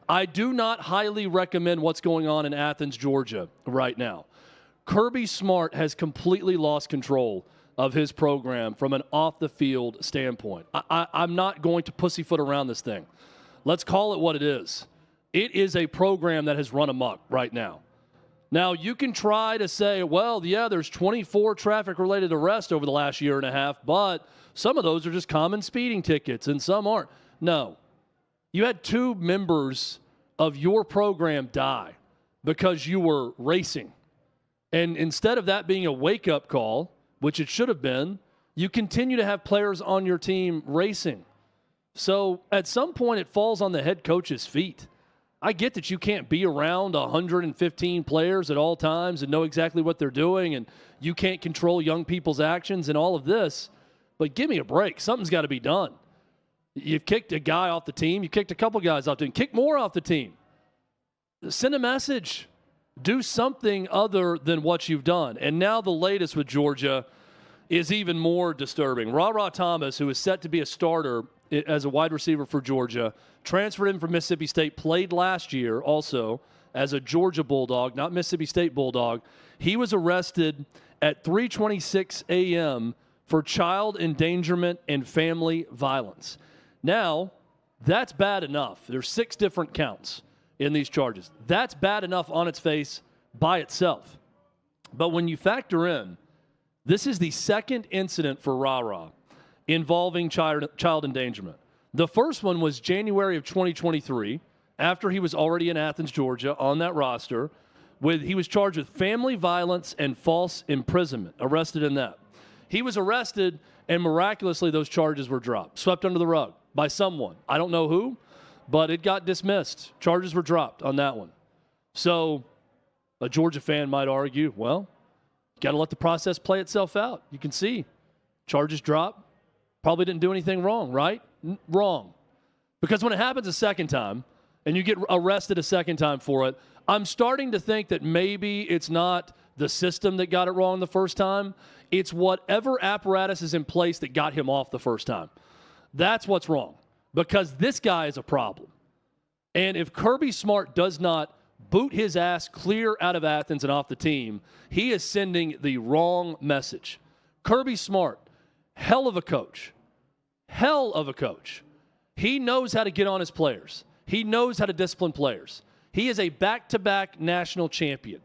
I do not highly recommend what's going on in Athens, Georgia right now. Kirby Smart has completely lost control of his program from an off-the-field standpoint. I'm not going to pussyfoot around this thing. Let's call it what it is. It is a program that has run amok right now. Now, you can try to say, well, yeah, there's 24 traffic-related arrests over the last year and a half, but some of those are just common speeding tickets and some aren't. No. You had 2 members of your program die because you were racing. And instead of that being a wake-up call, which it should have been, you continue to have players on your team racing. So at some point, it falls on the head coach's feet. I get that you can't be around 115 players at all times and know exactly what they're doing, and you can't control young people's actions and all of this, but give me a break. Something's got to be done. You've kicked a guy off the team. You kicked a couple guys off the team. Kick more off the team. Send a message. Do something other than what you've done. And now the latest with Georgia is even more disturbing. Ra Thomas, who is set to be a starter as a wide receiver for Georgia, transferred in from Mississippi State, played last year also as a Georgia Bulldog, not Mississippi State Bulldog. He was arrested at 3:26 a.m. for child endangerment and family violence. Now, that's bad enough. There's 6 different counts in these charges. That's bad enough on its face by itself. But when you factor in, this is the second incident for Ra involving child endangerment. The first one was January of 2023, after he was already in Athens, Georgia, on that roster. He was charged with family violence and false imprisonment, arrested in that. He was arrested, and miraculously those charges were dropped, swept under the rug by someone. I don't know who, but it got dismissed. Charges were dropped on that one. So a Georgia fan might argue, well, you got to let the process play itself out. You can see charges drop. Probably didn't do anything wrong, right? Wrong. Because when it happens a second time and you get arrested a second time for it, I'm starting to think that maybe it's not the system that got it wrong the first time. It's whatever apparatus is in place that got him off the first time. That's what's wrong, because this guy is a problem. And if Kirby Smart does not boot his ass clear out of Athens and off the team, he is sending the wrong message. Kirby Smart, hell of a coach. Hell of a coach. He knows how to get on his players. He knows how to discipline players. He is a back-to-back national champion.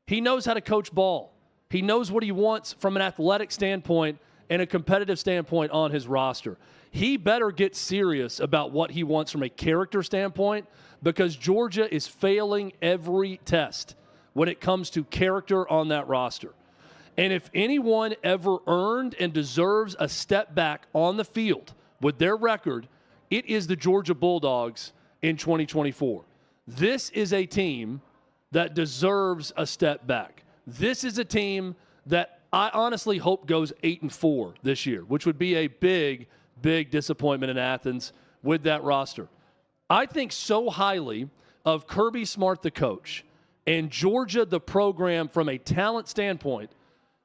He knows how to coach ball. He knows what he wants from an athletic standpoint and a competitive standpoint on his roster. He better get serious about what he wants from a character standpoint, because Georgia is failing every test when it comes to character on that roster. And if anyone ever earned and deserves a step back on the field with their record, it is the Georgia Bulldogs in 2024. This is a team that deserves a step back. This is a team that I honestly hope goes 8-4 this year, which would be a big, big disappointment in Athens with that roster. I think so highly of Kirby Smart, the coach, and Georgia, the program, from a talent standpoint,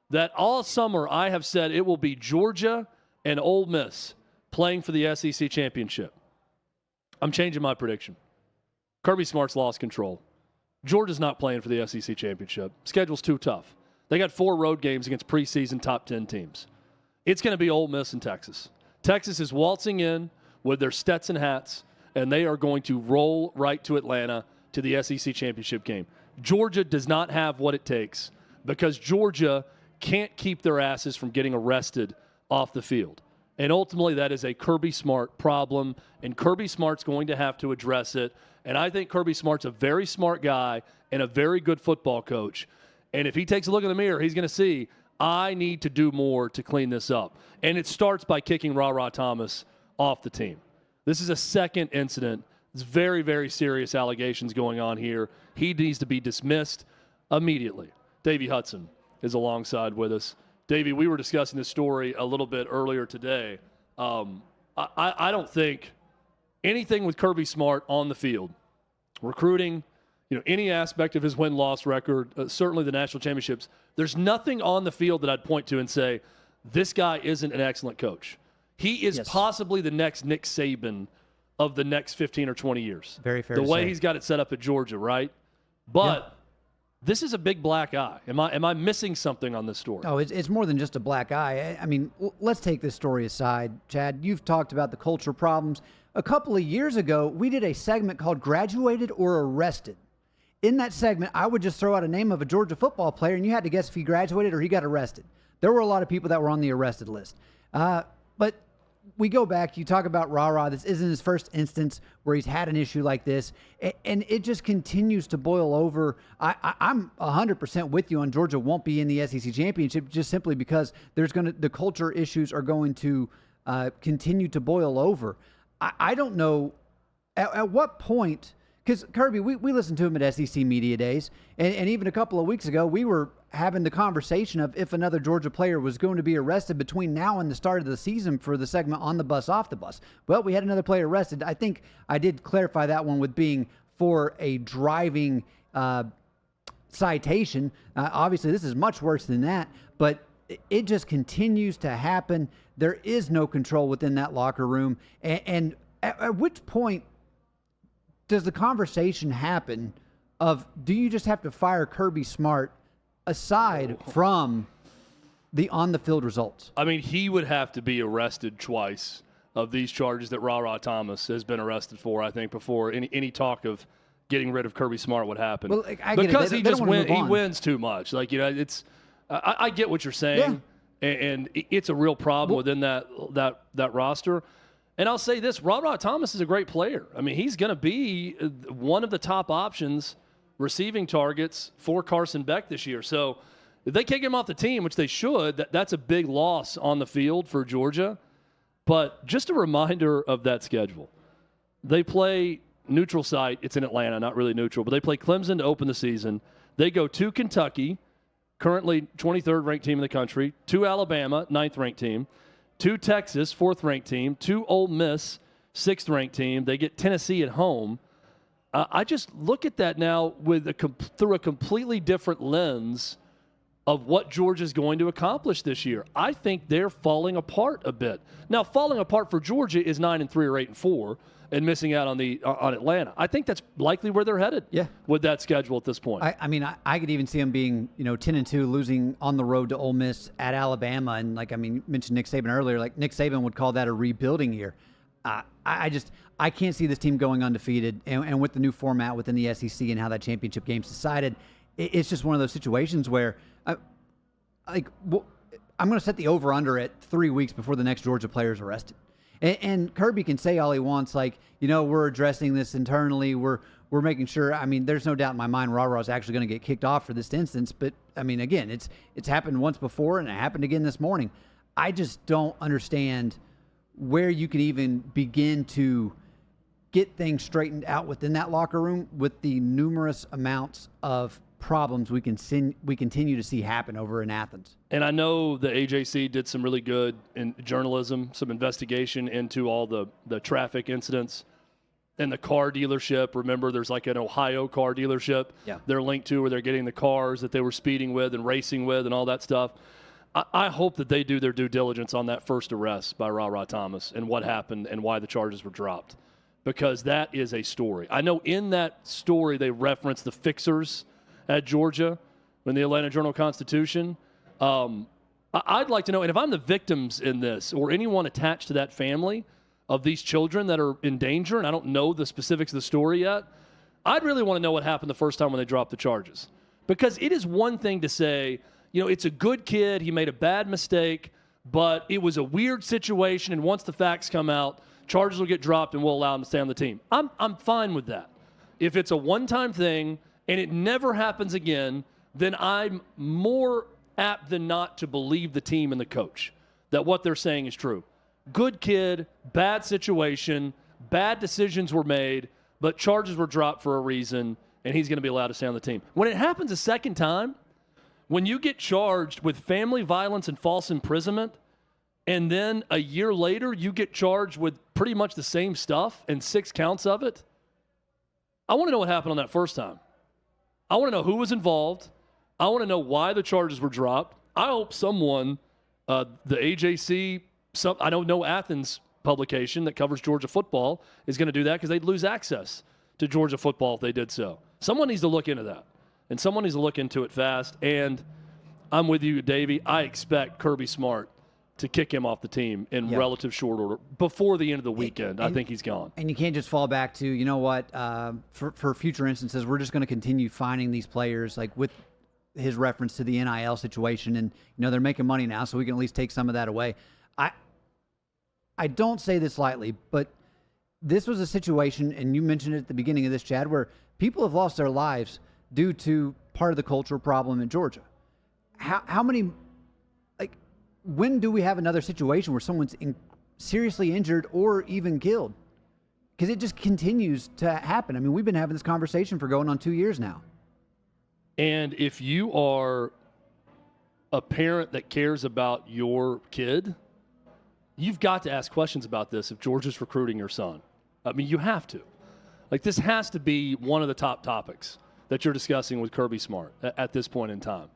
that all summer I have said it will be Georgia and Ole Miss playing for the SEC championship. I'm changing my prediction. Kirby Smart's lost control. Georgia's not playing for the SEC championship. Schedule's too tough. They got 4 road games against preseason top 10 teams. It's going to be Ole Miss and Texas. Texas is waltzing in with their Stetson hats, and they are going to roll right to Atlanta to the SEC championship game. Georgia does not have what it takes, because Georgia can't keep their asses from getting arrested off the field. And ultimately, that is a Kirby Smart problem, and Kirby Smart's going to have to address it. And I think Kirby Smart's a very smart guy and a very good football coach. And if he takes a look in the mirror, he's going to see, I need to do more to clean this up. And it starts by kicking Ra Thomas off the team. This is a second incident. It's very, very serious allegations going on here. He needs to be dismissed immediately. Davey Hudson is alongside with us. Davey, we were discussing this story a little bit earlier today. I don't think anything with Kirby Smart on the field, recruiting, any aspect of his win-loss record, certainly the national championships, there's nothing on the field that I'd point to and say, this guy isn't an excellent coach. He is possibly the next Nick Saban of the next 15 or 20 years. Very fair the to way say. he's got it set up at Georgia, right? But this is a big black eye. Am I missing something on this story? Oh, it's more than just a black eye. I mean, let's take this story aside. Chad, you've talked about the culture problems. A couple of years ago, we did a segment called Graduated or Arrested. In that segment, I would just throw out a name of a Georgia football player, and you had to guess if he graduated or he got arrested. There were a lot of people that were on the arrested list. But we go back, you talk about Rah-Rah. This isn't his first instance where he's had an issue like this, and it just continues to boil over. I'm 100% with you on Georgia won't be in the SEC championship just simply because the culture issues are going to continue to boil over. I don't know at what point, because Kirby, we listened to him at SEC Media Days, and even a couple of weeks ago, we were having the conversation of if another Georgia player was going to be arrested between now and the start of the season for the segment On the Bus, Off the Bus. Well, we had another player arrested. I think I did clarify that one with being for a driving citation. Obviously, this is much worse than that, but it just continues to happen. There is no control within that locker room. And at which point does the conversation happen of, do you just have to fire Kirby Smart aside from the on-the-field results? I mean, he would have to be arrested twice of these charges that Rah-Rah Thomas has been arrested for, I think, before any talk of getting rid of Kirby Smart would happen. Well, I get because it. he wins too much. Like, it's I get what you're saying, and it's a real problem within that roster. And I'll say this, Rah-Rah Thomas is a great player. I mean, he's going to be one of the top options receiving targets for Carson Beck this year. So if they kick him off the team, which they should, that's a big loss on the field for Georgia. But just a reminder of that schedule. They play neutral site. It's in Atlanta, not really neutral, but they play Clemson to open the season. They go to Kentucky, currently 23rd ranked team in the country, to Alabama, 9th ranked team, to Texas, 4th ranked team, to Ole Miss, 6th ranked team. They get Tennessee at home. I just look at that now through a completely different lens of what Georgia's going to accomplish this year. I think they're falling apart a bit. Now, falling apart for Georgia is 9-3 or 8-4 and missing out on Atlanta. I think that's likely where they're headed with that schedule at this point. I mean, I could even see them being, 10-2, losing on the road to Ole Miss at Alabama. And you mentioned Nick Saban earlier. Like, Nick Saban would call that a rebuilding year. I can't see this team going undefeated. And with the new format within the SEC and how that championship game's decided, it's just one of those situations where, I'm going to set the over-under at 3 weeks before the next Georgia player is arrested. And Kirby can say all he wants, we're addressing this internally. We're making sure. I mean, there's no doubt in my mind Rah-Rah is actually going to get kicked off for this instance. But, I mean, again, it's happened once before, and it happened again this morning. I just don't understand where you can even begin to get things straightened out within that locker room with the numerous amounts of problems we continue to see happen over in Athens. And I know the AJC did some really good in journalism, some investigation into all the traffic incidents and the car dealership. Remember, there's like an Ohio car dealership they're linked to where they're getting the cars that they were speeding with and racing with and all that stuff. I hope that they do their due diligence on that first arrest by Rah-Rah Thomas and what happened and why the charges were dropped, because that is a story. I know in that story they reference the fixers at Georgia in the Atlanta Journal-Constitution. I'd like to know, and if I'm the victims in this or anyone attached to that family of these children that are in danger, and I don't know the specifics of the story yet, I'd really want to know what happened the first time when they dropped the charges. Because it is one thing to say, it's a good kid, he made a bad mistake, but it was a weird situation, and once the facts come out, charges will get dropped and we'll allow him to stay on the team. I'm fine with that. If it's a one-time thing and it never happens again, then I'm more apt than not to believe the team and the coach that what they're saying is true. Good kid, bad situation, bad decisions were made, but charges were dropped for a reason, and he's going to be allowed to stay on the team. When it happens a second time, when you get charged with family violence and false imprisonment, and then a year later you get charged with pretty much the same stuff and 6 counts of it, I want to know what happened on that first time. I want to know who was involved. I want to know why the charges were dropped. I hope someone, the AJC, I don't know Athens publication that covers Georgia football is going to do that because they'd lose access to Georgia football if they did so. Someone needs to look into that, and someone needs to look into it fast. And I'm with you, Davey. I expect Kirby Smart to kick him off the team in relative short order before the end of the weekend. I think he's gone. And you can't just fall back to, you know what, for future instances, we're just going to continue finding these players, like with his reference to the NIL situation. And, they're making money now, so we can at least take some of that away. I don't say this lightly, but this was a situation, and you mentioned it at the beginning of this, Chad, where people have lost their lives due to part of the cultural problem in Georgia. How many... when do we have another situation where someone's seriously injured or even killed? Because it just continues to happen. I mean, we've been having this conversation for going on 2 years now. And if you are a parent that cares about your kid, you've got to ask questions about this if Georgia's recruiting your son. I mean, you have to. This has to be one of the top topics that you're discussing with Kirby Smart at this point in time.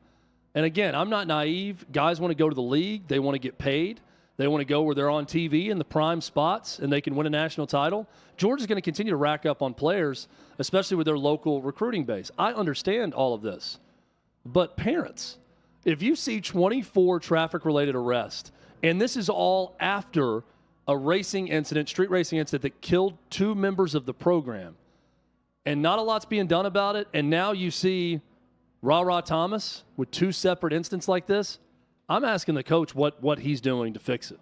And again, I'm not naive. Guys want to go to the league. They want to get paid. They want to go where they're on TV in the prime spots and they can win a national title. Georgia's going to continue to rack up on players, especially with their local recruiting base. I understand all of this. But parents, if you see 24 traffic-related arrests, and this is all after a racing incident, street racing incident that killed 2 members of the program, and not a lot's being done about it, and now you see Ra Thomas with 2 separate incidents like this, I'm asking the coach what he's doing to fix it.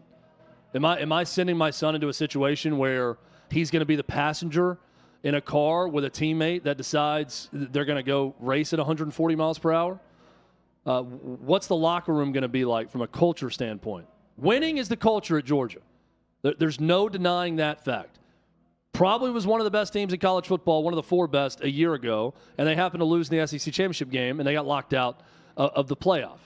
Am I sending my son into a situation where he's going to be the passenger in a car with a teammate that decides they're going to go race at 140 miles per hour? What's the locker room going to be like from a culture standpoint? Winning is the culture at Georgia. There's no denying that fact. Probably was one of the best teams in college football, one of the 4 best a year ago, and they happened to lose in the SEC championship game, and they got locked out of the playoff.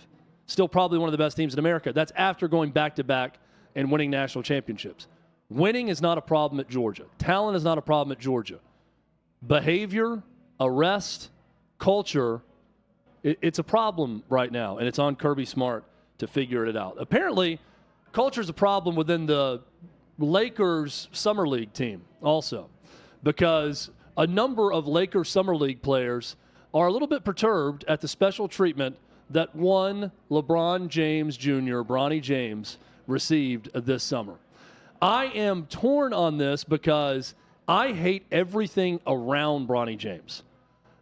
Still probably one of the best teams in America. That's after going back-to-back and winning national championships. Winning is not a problem at Georgia. Talent is not a problem at Georgia. Behavior, arrest, culture, it's a problem right now, and it's on Kirby Smart to figure it out. Apparently, culture is a problem within the Lakers Summer League team also, because a number of Lakers Summer League players are a little bit perturbed at the special treatment that one LeBron James Jr., Bronny James, received this summer. I am torn on this because I hate everything around Bronny James.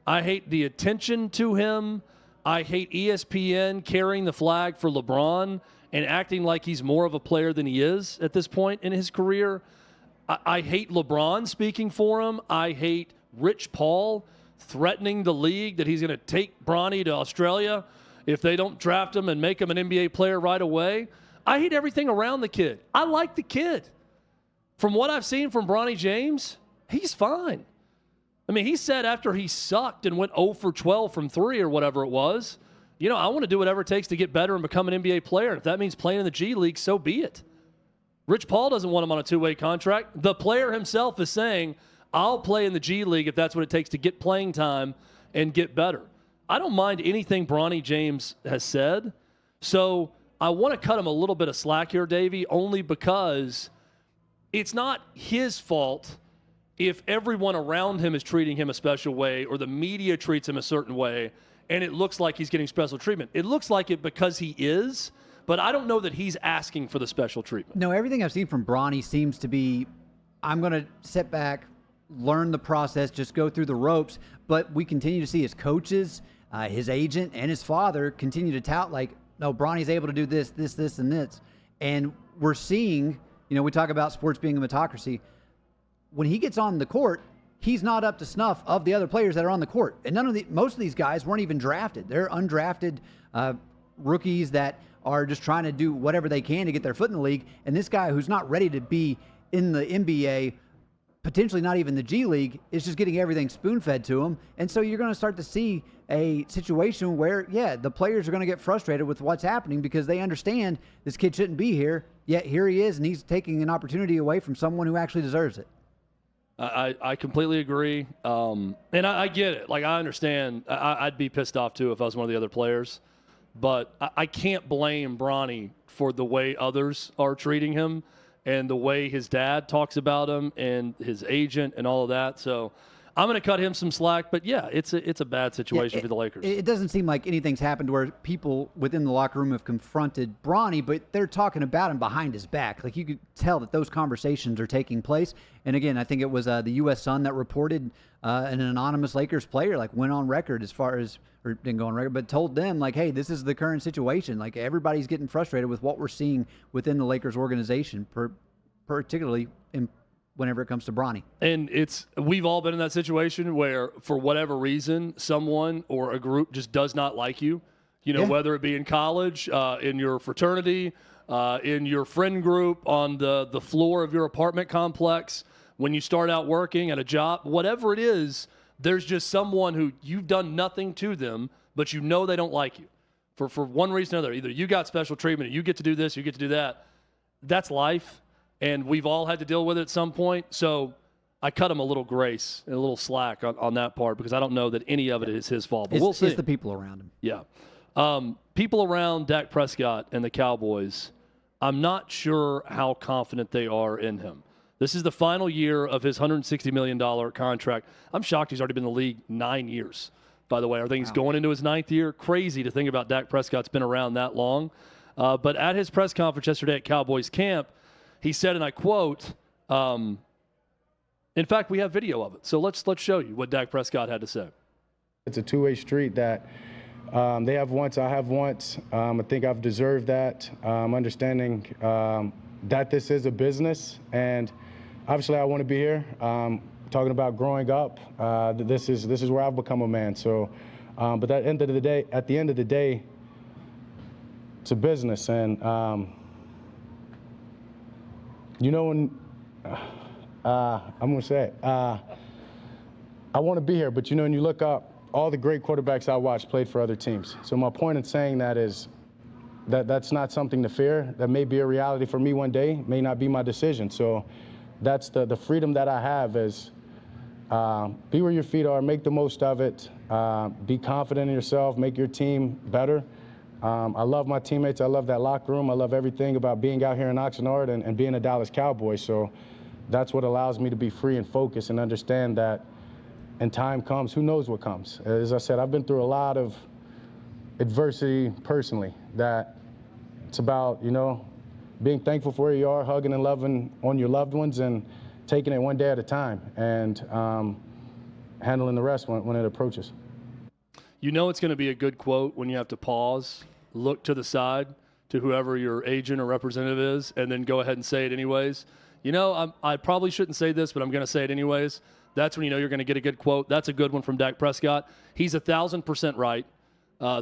I hate the attention to him. I hate ESPN carrying the flag for LeBron and acting like he's more of a player than he is at this point in his career. I hate LeBron speaking for him. I hate Rich Paul threatening the league that he's going to take Bronny to Australia if they don't draft him and make him an NBA player right away. I hate everything around the kid. I like the kid. From what I've seen from Bronny James, he's fine. I mean, he said after he sucked and went 0 for 12 from 3 or whatever it was, I want to do whatever it takes to get better and become an NBA player. And if that means playing in the G League, so be it. Rich Paul doesn't want him on a 2-way contract. The player himself is saying, I'll play in the G League if that's what it takes to get playing time and get better. I don't mind anything Bronny James has said. So I want to cut him a little bit of slack here, Davey, only because it's not his fault if everyone around him is treating him a special way or the media treats him a certain way and it looks like he's getting special treatment. It looks like it because he is, but I don't know that he's asking for the special treatment. No, everything I've seen from Bronny seems to be, I'm going to sit back, learn the process, just go through the ropes, but we continue to see his coaches, his agent, and his father continue to tout no, Bronny's able to do this, and this. And we're seeing, we talk about sports being a meritocracy. When he gets on the court, he's not up to snuff of the other players that are on the court. And most of these guys weren't even drafted. They're undrafted rookies that are just trying to do whatever they can to get their foot in the league. And this guy who's not ready to be in the NBA, potentially not even the G League, is just getting everything spoon-fed to him. And so you're going to start to see a situation where, the players are going to get frustrated with what's happening because they understand this kid shouldn't be here, yet here he is, and he's taking an opportunity away from someone who actually deserves it. I completely agree. And I get it. I understand. I'd be pissed off, too, if I was one of the other players. But I can't blame Bronny for the way others are treating him and the way his dad talks about him and his agent and all of that. So I'm going to cut him some slack. But, yeah, it's a bad situation for the Lakers. It doesn't seem like anything's happened where people within the locker room have confronted Bronny, but they're talking about him behind his back. Like, you could tell that those conversations are taking place. And, again, I think it was the U.S. Sun that reported an anonymous Lakers player, like, went on record or didn't go on record, but told them, like, hey, this is the current situation. Like, everybody's getting frustrated with what we're seeing within the Lakers organization, particularly whenever it comes to Bronny. And we've all been in that situation where, for whatever reason, someone or a group just does not like you. Whether it be in college, in your fraternity, in your friend group, on the floor of your apartment complex, when you start out working at a job, whatever it is, there's just someone who you've done nothing to them, but you know they don't like you for one reason or another. Either you got special treatment, or you get to do this, you get to do that. That's life, and we've all had to deal with it at some point. So I cut him a little grace and a little slack on that part, because I don't know that any of it is his fault. But we'll see. It's the people around him. Yeah. People around Dak Prescott and the Cowboys, I'm not sure how confident they are in him. This is the final year of his $160 million contract. I'm shocked he's already been in the league 9 years, by the way. I think he's going into his 9th year. Crazy to think about Dak Prescott's been around that long. But at his press conference yesterday at Cowboys camp, he said, and I quote, in fact, we have video of it. So let's show you what Dak Prescott had to say. It's a two-way street that they have once, I have once. I think I've deserved that, understanding that this is a business. And obviously I want to be here. Talking about growing up, this is where I've become a man. So, but at the end of the day, it's a business. And, when I'm going to say it, I want to be here, but when you look up, all the great quarterbacks I watched played for other teams. So my point in saying that is that's not something to fear. That may be a reality for me one day, may not be my decision. So that's the freedom that I have is be where your feet are, make the most of it, be confident in yourself, make your team better. I love my teammates. I love that locker room. I love everything about being out here in Oxnard and being a Dallas Cowboy. So that's what allows me to be free and focused and understand that and time comes, who knows what comes. As I said, I've been through a lot of adversity personally, that it's about, being thankful for where you are, hugging and loving on your loved ones, and taking it one day at a time, and handling the rest when it approaches. It's going to be a good quote when you have to pause, look to the side to whoever your agent or representative is, and then go ahead and say it anyways. I probably shouldn't say this, but I'm going to say it anyways. That's when you're going to get a good quote. That's a good one from Dak Prescott. He's 1,000% right.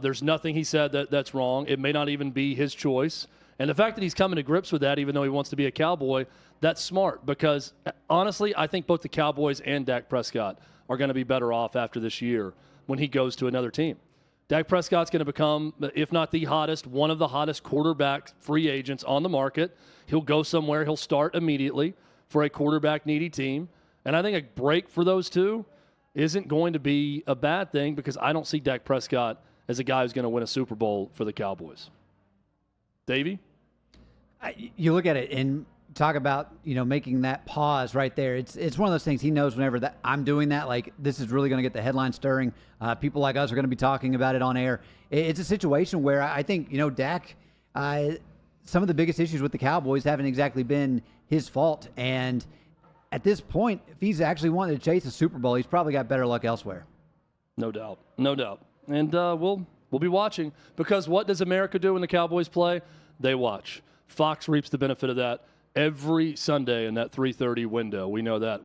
There's nothing he said that's wrong. It may not even be his choice. And the fact that he's coming to grips with that, even though he wants to be a Cowboy, that's smart, because honestly, I think both the Cowboys and Dak Prescott are going to be better off after this year when he goes to another team. Dak Prescott's going to become, if not the hottest, one of the hottest quarterback free agents on the market. He'll go somewhere. He'll start immediately for a quarterback-needy team. And I think a break for those two isn't going to be a bad thing, because I don't see Dak Prescott as a guy who's going to win a Super Bowl for the Cowboys. Davey? You look at it and talk about, making that pause right there. It's one of those things he knows whenever that I'm doing that, like, this is really going to get the headline stirring. People like us are going to be talking about it on air. It's a situation where I think, Dak, some of the biggest issues with the Cowboys haven't exactly been his fault. And at this point, if he's actually wanting to chase a Super Bowl, he's probably got better luck elsewhere. No doubt. No doubt. And we'll be watching, because what does America do when the Cowboys play? They watch. Fox reaps the benefit of that every Sunday in that 3:30 window. We know that.